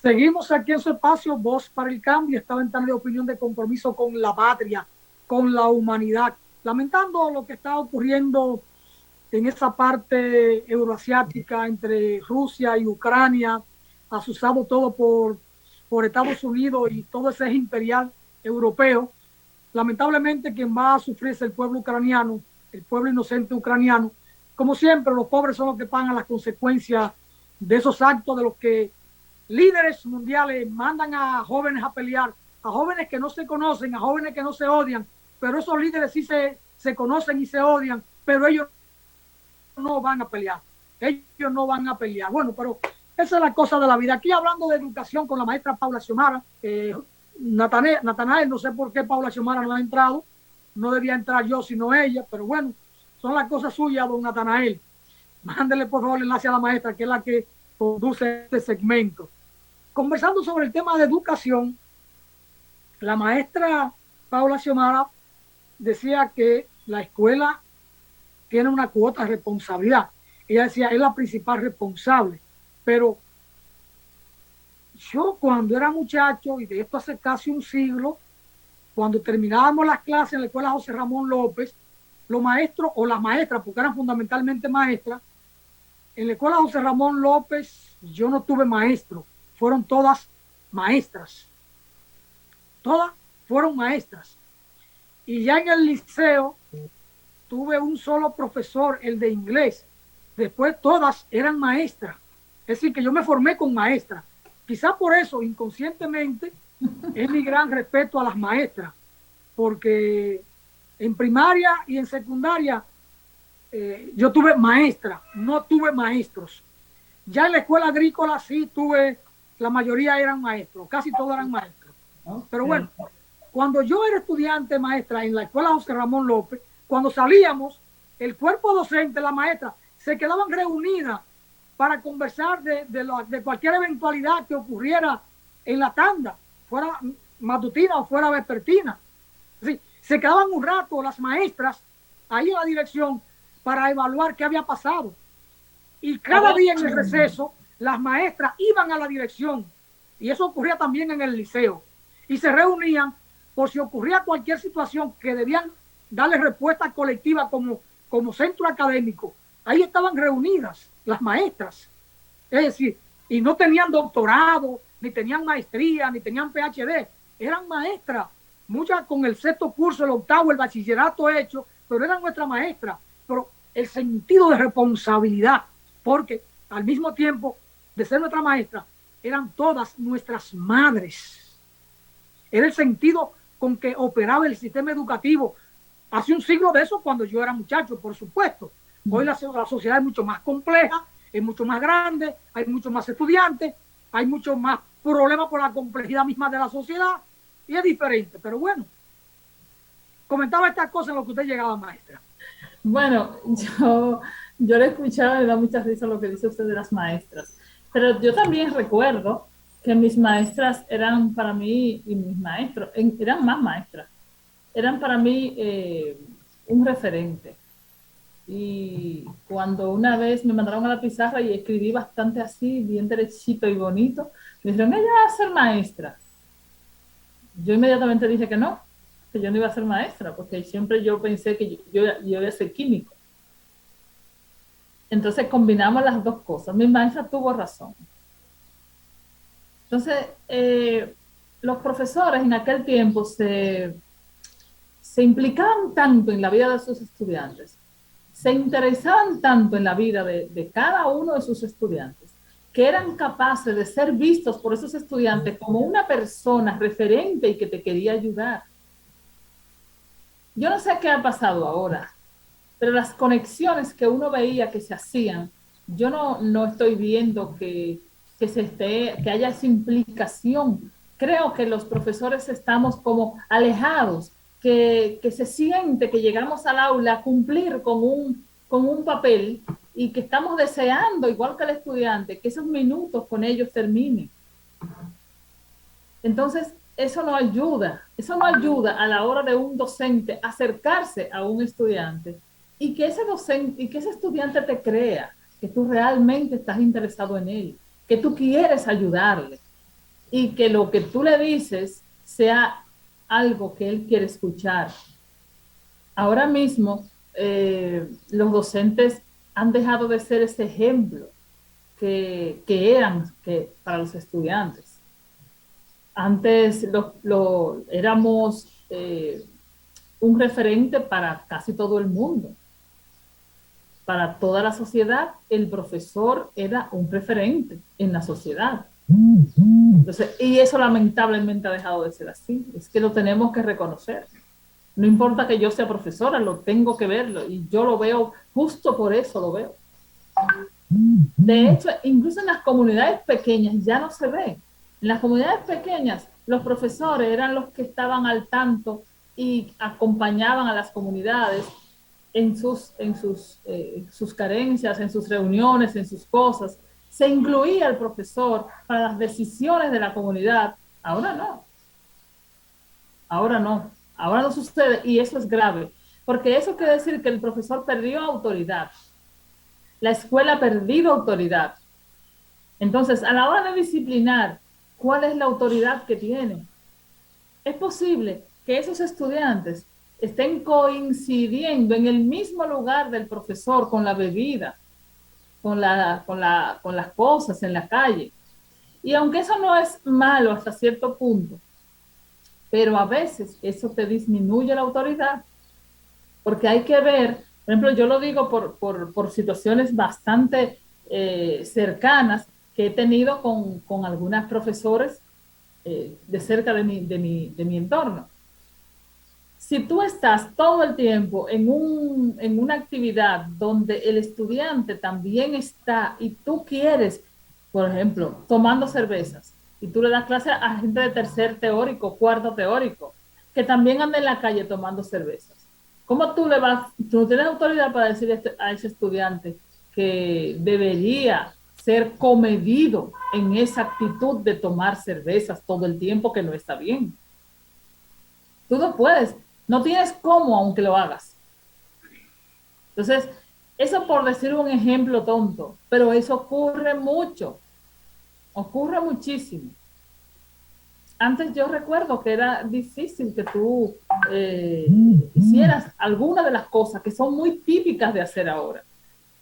Seguimos aquí en su espacio, Voz para el Cambio. Esta ventana de opinión de compromiso con la patria, con la humanidad. Lamentando lo que está ocurriendo en esa parte euroasiática entre Rusia y Ucrania, asusado todo por Estados Unidos y todo ese eje imperial europeo. Lamentablemente quien va a sufrir es el pueblo ucraniano, el pueblo inocente ucraniano. Como siempre, los pobres son los que pagan las consecuencias de esos actos de los que líderes mundiales mandan a jóvenes a pelear, a jóvenes que no se conocen, a jóvenes que no se odian, pero esos líderes sí se conocen y se odian, pero ellos no van a pelear. Ellos no van a pelear. Bueno, pero esa es la cosa de la vida. Aquí hablando de educación con la maestra Paula Xiomara, Natanael, no sé por qué Paula Xiomara no ha entrado, no debía entrar yo sino ella, pero bueno, son las cosas suyas, don Natanael. Mándele por favor el enlace a la maestra, que es la que conduce este segmento. Conversando sobre el tema de educación, la maestra Paula Xiomara decía que la escuela tiene una cuota de responsabilidad. Ella decía, es la principal responsable. Pero yo cuando era muchacho, y de esto hace casi un siglo, cuando terminábamos las clases en la escuela José Ramón López, los maestros o las maestras, porque eran fundamentalmente maestras, en la escuela José Ramón López yo no tuve maestro, fueron todas maestras. Todas fueron maestras. Y ya en el liceo tuve un solo profesor, el de inglés. Después todas eran maestras. Es decir, que yo me formé con maestras. Quizá por eso, inconscientemente, es mi gran respeto a las maestras. Porque en primaria y en secundaria yo tuve maestra, no tuve maestros. Ya en la escuela agrícola sí tuve, la mayoría eran maestros, casi todos eran maestros. Okay. Pero bueno, cuando yo era estudiante maestra en la escuela José Ramón López, cuando salíamos, el cuerpo docente, la maestra, se quedaban reunidas para conversar de cualquier eventualidad que ocurriera en la tanda, fuera matutina o fuera vespertina. Sí, se quedaban un rato las maestras ahí en la dirección para evaluar qué había pasado. Y cada día en el receso, las maestras iban a la dirección, y eso ocurría también en el liceo, y se reunían por si ocurría cualquier situación que debían darle respuesta colectiva como centro académico. Ahí estaban reunidas las maestras. Es decir, y no tenían doctorado, ni tenían maestría, ni tenían PhD. Eran maestras, muchas con el sexto curso, el octavo, el bachillerato hecho, pero eran nuestras maestras. Pero el sentido de responsabilidad, porque al mismo tiempo de ser nuestra maestra, eran todas nuestras madres. Era el sentido con que operaba el sistema educativo. Hace un siglo de eso cuando yo era muchacho, por supuesto. Hoy la sociedad es mucho más compleja, es mucho más grande, hay muchos más estudiantes, hay mucho más problemas por la complejidad misma de la sociedad y es diferente. Pero bueno, comentaba estas cosas en lo que usted llegaba, maestra. Bueno, yo le escuchaba y me da mucha risa lo que dice usted de las maestras, pero yo también recuerdo que mis maestras eran para mí, y mis maestros, eran más maestras, eran para mí un referente. Y cuando una vez me mandaron a la pizarra y escribí bastante así, bien derechito y bonito, me dijeron, ella va a ser maestra. Yo inmediatamente dije que yo no iba a ser maestra, porque siempre yo pensé que yo iba a ser químico. Entonces combinamos las dos cosas. Mi maestra tuvo razón. Entonces, los profesores en aquel tiempo se implicaban tanto en la vida de sus estudiantes, se interesaban tanto en la vida de cada uno de sus estudiantes, que eran capaces de ser vistos por esos estudiantes como una persona referente y que te quería ayudar. Yo no sé qué ha pasado ahora, pero las conexiones que uno veía que se hacían, yo no estoy viendo que haya esa implicación. Creo que los profesores estamos como alejados, que se siente que llegamos al aula a cumplir con un papel y que estamos deseando, igual que el estudiante, que esos minutos con ellos terminen. Entonces, eso no ayuda a la hora de un docente acercarse a un estudiante y que ese docente y que ese estudiante te crea que tú realmente estás interesado en él, que tú quieres ayudarle. y que lo que tú le dices sea algo que él quiere escuchar. Ahora mismo, los docentes han dejado de ser ese ejemplo que eran para los estudiantes. Antes éramos un referente para casi todo el mundo. Para toda la sociedad, el profesor era un referente en la sociedad. Entonces, y eso lamentablemente ha dejado de ser así. Es que lo tenemos que reconocer. No importa que yo sea profesora, lo tengo que verlo. Y yo lo veo, justo por eso lo veo. De hecho, incluso en las comunidades pequeñas ya no se ve. En las comunidades pequeñas, los profesores eran los que estaban al tanto y acompañaban a las comunidades en sus carencias, en sus reuniones, en sus cosas. Se incluía el profesor para las decisiones de la comunidad. Ahora no. Ahora no. Ahora no sucede y eso es grave. Porque eso quiere decir que el profesor perdió autoridad. La escuela ha perdido autoridad. Entonces, a la hora de disciplinar, ¿cuál es la autoridad que tiene? Es posible que esos estudiantes estén coincidiendo en el mismo lugar del profesor con la bebida, con las cosas en la calle. Y aunque eso no es malo hasta cierto punto, pero a veces eso te disminuye la autoridad, porque hay que ver, por ejemplo, yo lo digo por situaciones bastante cercanas que he tenido con algunas profesores de cerca de mi entorno. Si tú estás todo el tiempo en una actividad donde el estudiante también está y tú quieres, por ejemplo, tomando cervezas, y tú le das clase a gente de tercer teórico, cuarto teórico, que también anda en la calle tomando cervezas. ¿Cómo tú no tienes autoridad para decir a ese estudiante que debería ser comedido en esa actitud de tomar cervezas todo el tiempo, que no está bien? Tú no puedes, no tienes cómo aunque lo hagas. Entonces, eso por decir un ejemplo tonto, pero eso ocurre mucho, ocurre muchísimo. Antes yo recuerdo que era difícil que tú hicieras alguna de las cosas que son muy típicas de hacer ahora.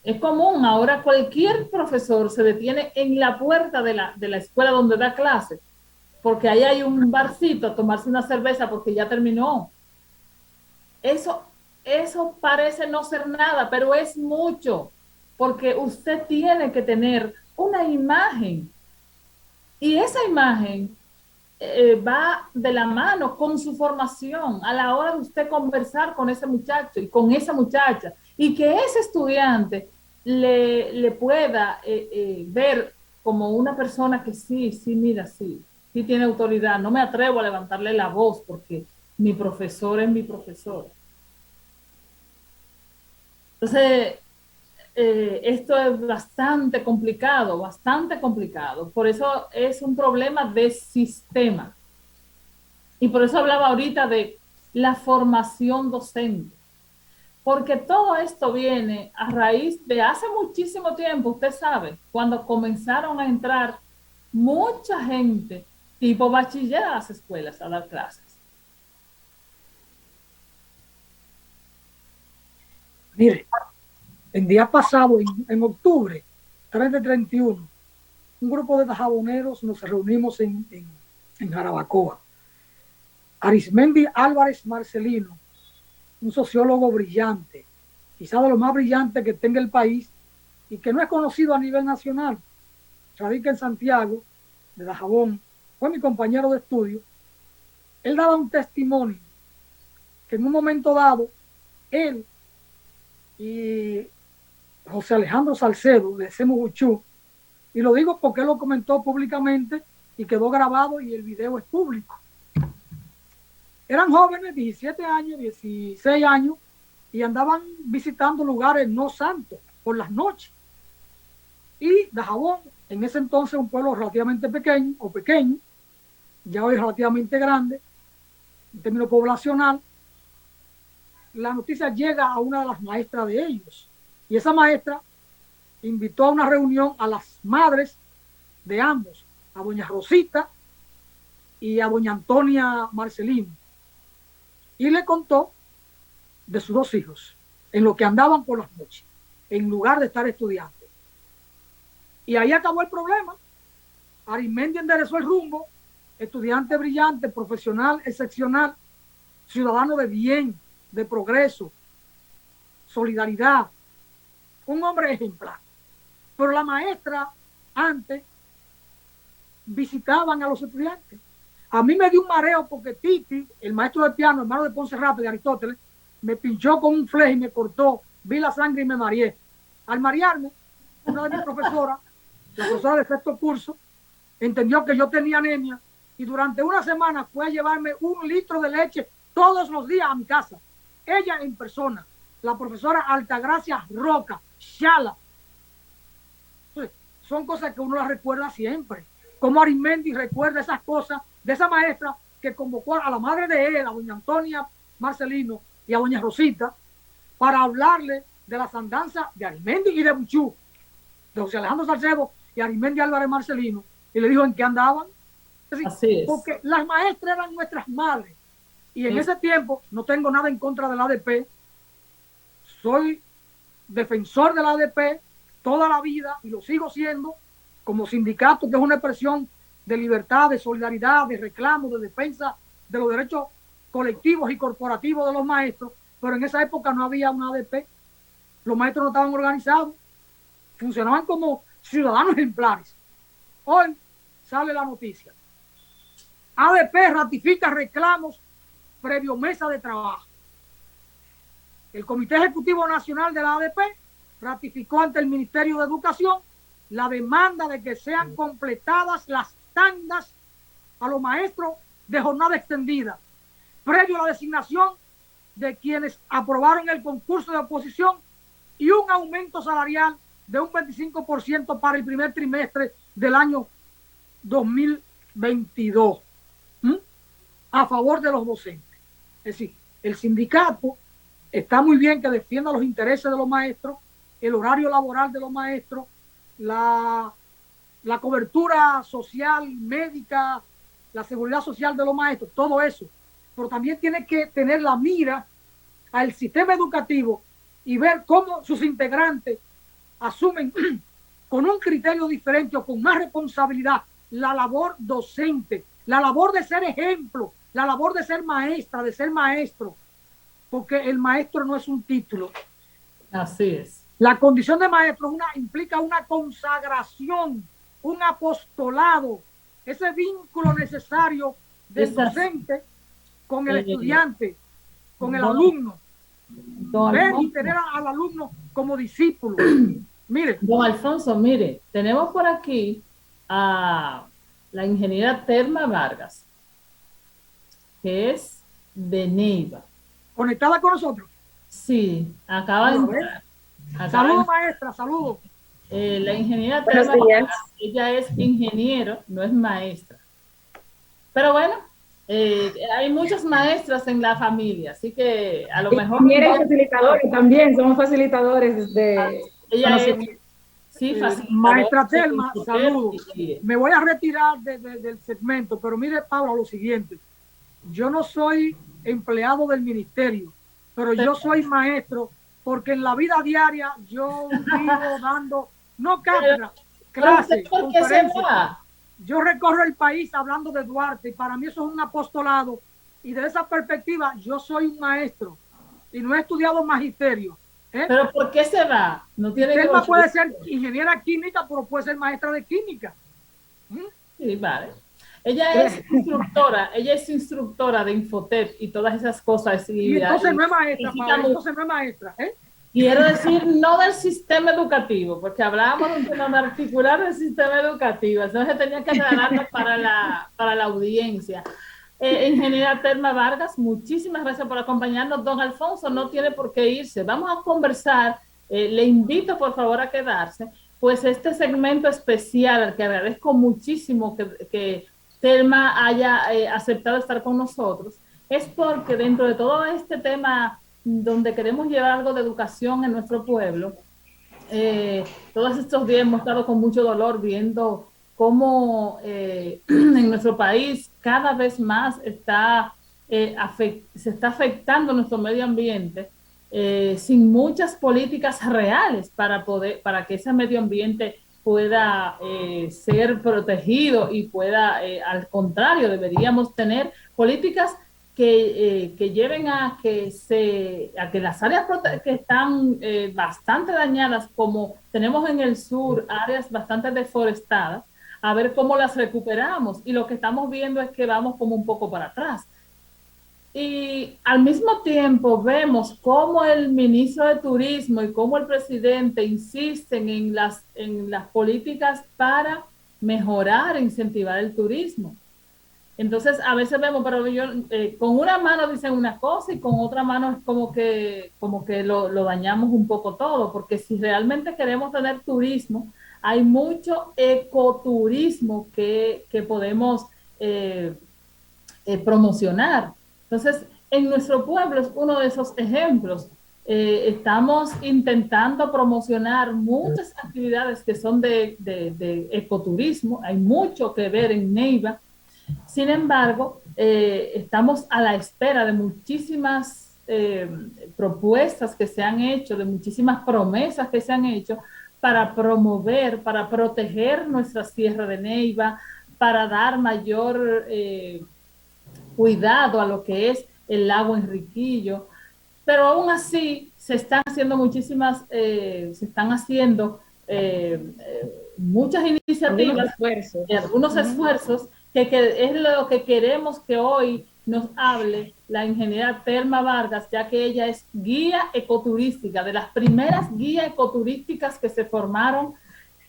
Es común, ahora cualquier profesor se detiene en la puerta de la escuela donde da clase, porque ahí hay un barcito a tomarse una cerveza porque ya terminó. Eso parece no ser nada, pero es mucho, porque usted tiene que tener una imagen, y esa imagen va de la mano con su formación a la hora de usted conversar con ese muchacho y con esa muchacha, y que ese estudiante le pueda ver como una persona que sí, mira, sí tiene autoridad. No me atrevo a levantarle la voz porque mi profesor es mi profesor. Entonces, esto es bastante complicado. Por eso es un problema de sistema. Y por eso hablaba ahorita de la formación docente. Porque todo esto viene a raíz de hace muchísimo tiempo, usted sabe, cuando comenzaron a entrar mucha gente tipo bachiller a las escuelas a dar clases. Mire, el día pasado, en octubre, 30-31, un grupo de jaboneros nos reunimos en Jarabacoa. Arismendi Álvarez Marcelino, un sociólogo brillante, quizá de lo más brillante que tenga el país y que no es conocido a nivel nacional, radica en Santiago, de Dajabón, fue mi compañero de estudio. Él daba un testimonio que en un momento dado, él y José Alejandro Salcedo de Semuguchú, y lo digo porque él lo comentó públicamente y quedó grabado y el video es público. Eran jóvenes, 17 años, 16 años, y andaban visitando lugares no santos por las noches. Y Dajabón, en ese entonces un pueblo relativamente pequeño, ya hoy relativamente grande, en términos poblacional, la noticia llega a una de las maestras de ellos. Y esa maestra invitó a una reunión a las madres de ambos, a doña Rosita y a doña Antonia Marcelino, y le contó de sus 2 hijos, en lo que andaban por las noches, en lugar de estar estudiando. Y ahí acabó el problema. Arismendi enderezó el rumbo, estudiante brillante, profesional excepcional, ciudadano de bien, de progreso, solidaridad, un hombre ejemplar. Pero la maestra antes visitaban a los estudiantes. A mí me dio un mareo porque Titi, el maestro de piano, hermano de Ponce Rata, de Aristóteles, me pinchó con un fleje y me cortó, vi la sangre y me mareé. Al marearme, una de mis profesoras, la profesora de 6º curso, entendió que yo tenía anemia y durante una semana fue a llevarme 1 litro de leche todos los días a mi casa. Ella en persona, la profesora Altagracia Roca, Shala. Entonces, son cosas que uno las recuerda siempre. Como Arismendi recuerda esas cosas de esa maestra que convocó a la madre de él, a doña Antonia Marcelino y a doña Rosita, para hablarle de las andanzas de Arismendi y de Buchú, de José Alejandro Salcedo y Arismendi Álvarez Marcelino, y le dijo en qué andaban. Así es. Porque las maestras eran nuestras madres. Y en ese tiempo, no tengo nada en contra de la ADP, soy defensor de la ADP toda la vida y lo sigo siendo como sindicato, que es una expresión de libertad, de solidaridad, de reclamo, de defensa de los derechos colectivos y corporativos de los maestros, pero en esa época no había una ADP, los maestros no estaban organizados, funcionaban como ciudadanos ejemplares. Hoy sale la noticia. ADP ratifica reclamos previo mesa de trabajo. El Comité Ejecutivo Nacional de la ADP ratificó ante el Ministerio de Educación la demanda de que sean completadas las tandas a los maestros de jornada extendida, previo a la designación de quienes aprobaron el concurso de oposición y un aumento salarial de un 25% para el primer trimestre del año 2022 a favor de los docentes. Es decir, el sindicato está muy bien que defienda los intereses de los maestros, el horario laboral de los maestros, la cobertura social, médica, la seguridad social de los maestros, todo eso. Pero también tiene que tener la mira al sistema educativo y ver cómo sus integrantes asumen con un criterio diferente o con más responsabilidad la labor docente, la labor de ser ejemplo, la labor de ser maestra, de ser maestro, porque el maestro no es un título. Así es. La condición de maestro implica una consagración, un apostolado, ese vínculo necesario del docente con el estudiante, con el alumno. Ver y tener al alumno como discípulo. Mire. Don Alfonso, mire, tenemos por aquí a la ingeniera Telma Vargas, que es de Neiva. ¿Conectada con nosotros? Sí, acaba de entrar. Saludos, maestra, saludos. La ingeniera Telma Vargas, ella es ingeniero, no es maestra. Pero bueno, hay muchas maestras en la familia, así que a lo mejor... Ingenieros facilitadores también, somos facilitadores de... Ella es... Sí, maestra Telma, saludos. Me voy a retirar del segmento, pero mire, Paula, lo siguiente. Yo no soy empleado del ministerio, pero yo soy maestro porque en la vida diaria yo vivo dando, no cátedra, clases, conferencias. Yo recorro el país hablando de Duarte y para mí eso es un apostolado y desde esa perspectiva yo soy un maestro y no he estudiado magisterio. ¿Pero por qué se va? No tiene Telma puede ser ingeniera química, pero puede ser maestra de química. Sí, vale. Ella es instructora de Infotep y todas esas cosas. Y entonces no es maestra, entonces no es maestra. Quiero decir, no del sistema educativo, porque hablábamos de un articular del sistema educativo, entonces tenía que aclararlo para la audiencia. Ingeniera Telma Vargas, muchísimas gracias por acompañarnos. Don Alfonso no tiene por qué irse, vamos a conversar, le invito por favor a quedarse, pues este segmento especial, al que agradezco muchísimo que Telma haya aceptado estar con nosotros, es porque dentro de todo este tema donde queremos llevar algo de educación en nuestro pueblo, todos estos días hemos estado con mucho dolor viendo cómo en nuestro país cada vez más se está afectando nuestro medio ambiente sin muchas políticas reales para que ese medio ambiente pueda ser protegido y pueda, al contrario, deberíamos tener políticas que lleven a que las áreas que están bastante dañadas, como tenemos en el sur áreas bastante deforestadas, a ver cómo las recuperamos. Y lo que estamos viendo es que vamos como un poco para atrás. Y al mismo tiempo vemos cómo el ministro de Turismo y cómo el presidente insisten en las políticas para mejorar e incentivar el turismo. Entonces, a veces vemos, pero con una mano dicen una cosa y con otra mano es como que lo dañamos un poco todo, porque si realmente queremos tener turismo, hay mucho ecoturismo que podemos promocionar. Entonces, en nuestro pueblo es uno de esos ejemplos. Estamos intentando promocionar muchas actividades que son de ecoturismo. Hay mucho que ver en Neiva. Sin embargo, estamos a la espera de muchísimas propuestas que se han hecho, de muchísimas promesas que se han hecho para promover, para proteger nuestra Sierra de Neiva, para dar mayor cuidado a lo que es el lago Enriquillo, pero aún así se están haciendo muchas iniciativas, algunos esfuerzos que es lo que queremos que hoy nos hable la ingeniera Telma Vargas, ya que ella es guía ecoturística, de las primeras guías ecoturísticas que se formaron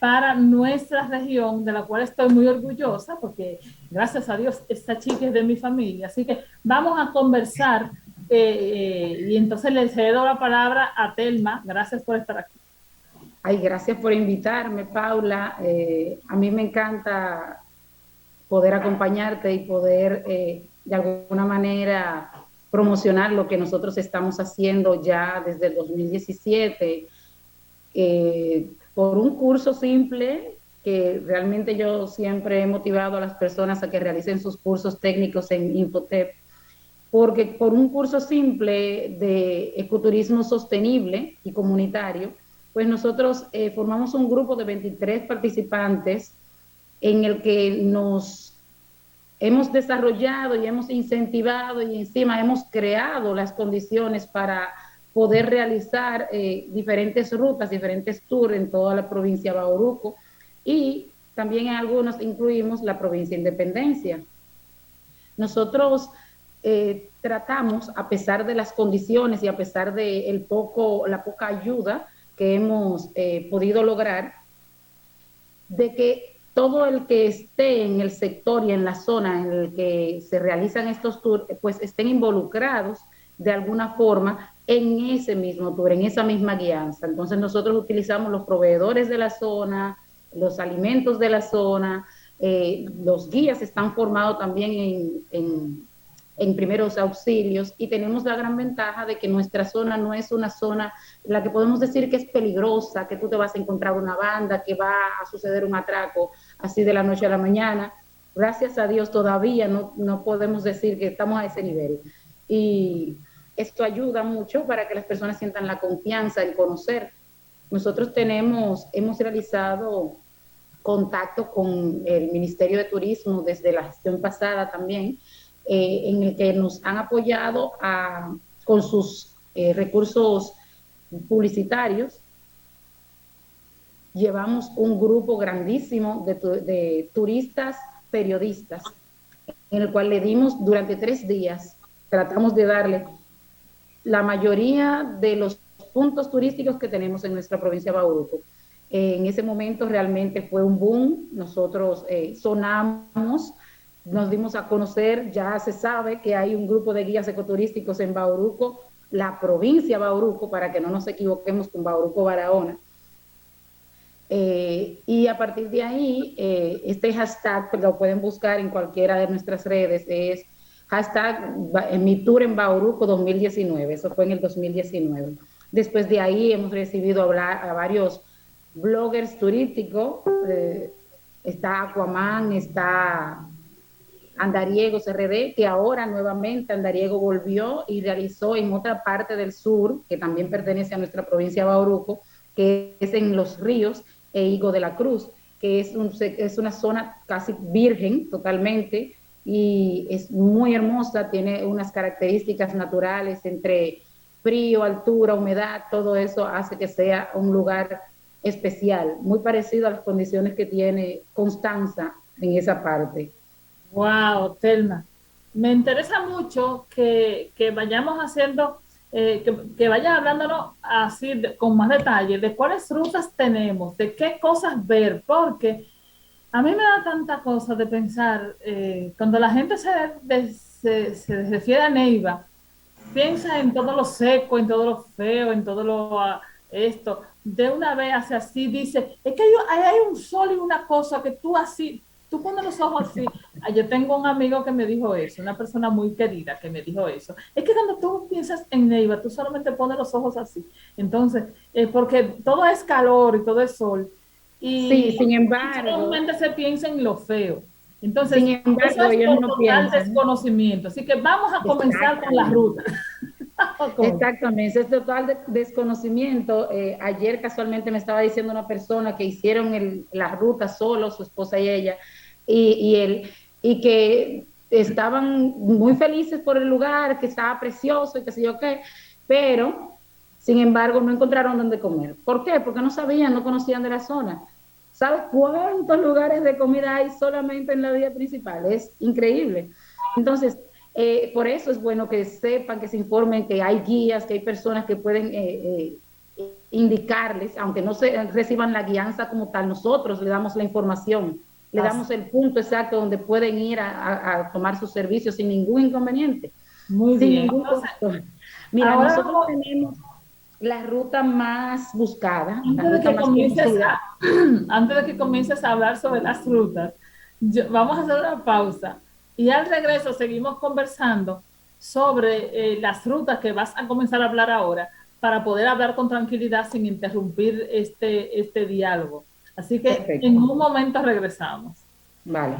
para nuestra región, de la cual estoy muy orgullosa, porque gracias a Dios esta chica es de mi familia. Así que vamos a conversar y entonces le cedo la palabra a Telma. Gracias por estar aquí. Ay, gracias por invitarme, Paula. A mí me encanta poder acompañarte y poder de alguna manera promocionar lo que nosotros estamos haciendo ya desde el 2017. Por un curso simple que realmente yo siempre he motivado a las personas a que realicen sus cursos técnicos en Infotep, porque por un curso simple de ecoturismo sostenible y comunitario, pues nosotros formamos un grupo de 23 participantes en el que nos hemos desarrollado y hemos incentivado y encima hemos creado las condiciones para poder realizar diferentes rutas, diferentes tours en toda la provincia de Bauruco, y también en algunos incluimos la provincia de Independencia. Nosotros tratamos, a pesar de las condiciones y a pesar de la poca ayuda que hemos podido lograr, de que todo el que esté en el sector y en la zona en el que se realizan estos tours, pues estén involucrados de alguna forma en ese mismo tour, en esa misma guianza. Entonces nosotros utilizamos los proveedores de la zona, los alimentos de la zona, los guías están formados también en primeros auxilios, y tenemos la gran ventaja de que nuestra zona no es una zona en la que podemos decir que es peligrosa, que tú te vas a encontrar una banda, que va a suceder un atraco así de la noche a la mañana. Gracias a Dios todavía no podemos decir que estamos a ese nivel. Y esto ayuda mucho para que las personas sientan la confianza en conocer. Nosotros hemos realizado contacto con el Ministerio de Turismo desde la gestión pasada también, en el que nos han apoyado con sus recursos publicitarios. Llevamos un grupo grandísimo de turistas periodistas, en el cual le dimos durante 3 días, tratamos de darle la mayoría de los puntos turísticos que tenemos en nuestra provincia de Bauruco. En ese momento realmente fue un boom, nosotros sonamos, nos dimos a conocer, ya se sabe que hay un grupo de guías ecoturísticos en Bauruco, la provincia de Bauruco, para que no nos equivoquemos con Bauruco Barahona. Y a partir de ahí, este hashtag lo pueden buscar en cualquiera de nuestras redes, es hashtag Mi Tour en Bauruco 2019, eso fue en el 2019. Después de ahí hemos recibido a varios bloggers turísticos está Aquaman, está Andariegos RD, que ahora nuevamente Andariego volvió y realizó en otra parte del sur, que también pertenece a nuestra provincia de Bauruco, que es en Los Ríos e Higo de la Cruz, que es una zona casi virgen totalmente y es muy hermosa, tiene unas características naturales entre frío, altura, humedad, todo eso hace que sea un lugar especial, muy parecido a las condiciones que tiene Constanza en esa parte. Wow, Telma. Me interesa mucho que vayamos haciendo, que vayas hablándonos así con más detalle de cuáles rutas tenemos, de qué cosas ver, porque a mí me da tanta cosa de pensar, cuando la gente se refiere a Neiva, piensa en todo lo seco, en todo lo feo, en todo lo esto. De una vez hace así, dice, es que hay un sol y una cosa que tú así, tú pones los ojos así. Yo tengo un amigo que me dijo eso, una persona muy querida que me dijo eso. Es que cuando tú piensas en Neiva, tú solamente pones los ojos así. Entonces, porque todo es calor y todo es sol. Sí, Y solamente se piensa en lo feo. Entonces, sin eso embargo, es ellos por no total piensan. desconocimiento. Así que vamos a comenzar con la ruta. Exactamente, es total desconocimiento. Ayer casualmente me estaba diciendo una persona que hicieron la ruta solo, su esposa y ella, y él, y que estaban muy felices por el lugar, que estaba precioso y qué sé yo qué, pero sin embargo no encontraron dónde comer. ¿Por qué? Porque no sabían, no conocían de la zona. ¿Sabes cuántos lugares de comida hay solamente en la vía principal? Es increíble. Entonces, por eso es bueno que sepan, que se informen, que hay guías, que hay personas que pueden indicarles, aunque no se reciban la guianza como tal, nosotros le damos la información, le damos el punto exacto donde pueden ir a tomar sus servicios sin ningún inconveniente, Muy sin bien. ningún Entonces, costo. Mira, ahora nosotros tenemos la ruta más buscada, la antes de ruta que más comiences conocida. antes de que comiences a hablar sobre las rutas, vamos a hacer una pausa y al regreso seguimos conversando sobre las rutas que vas a comenzar a hablar ahora para poder hablar con tranquilidad sin interrumpir este diálogo. Así que en Perfecto. un momento regresamos. Vale.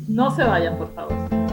No se vayan, por favor.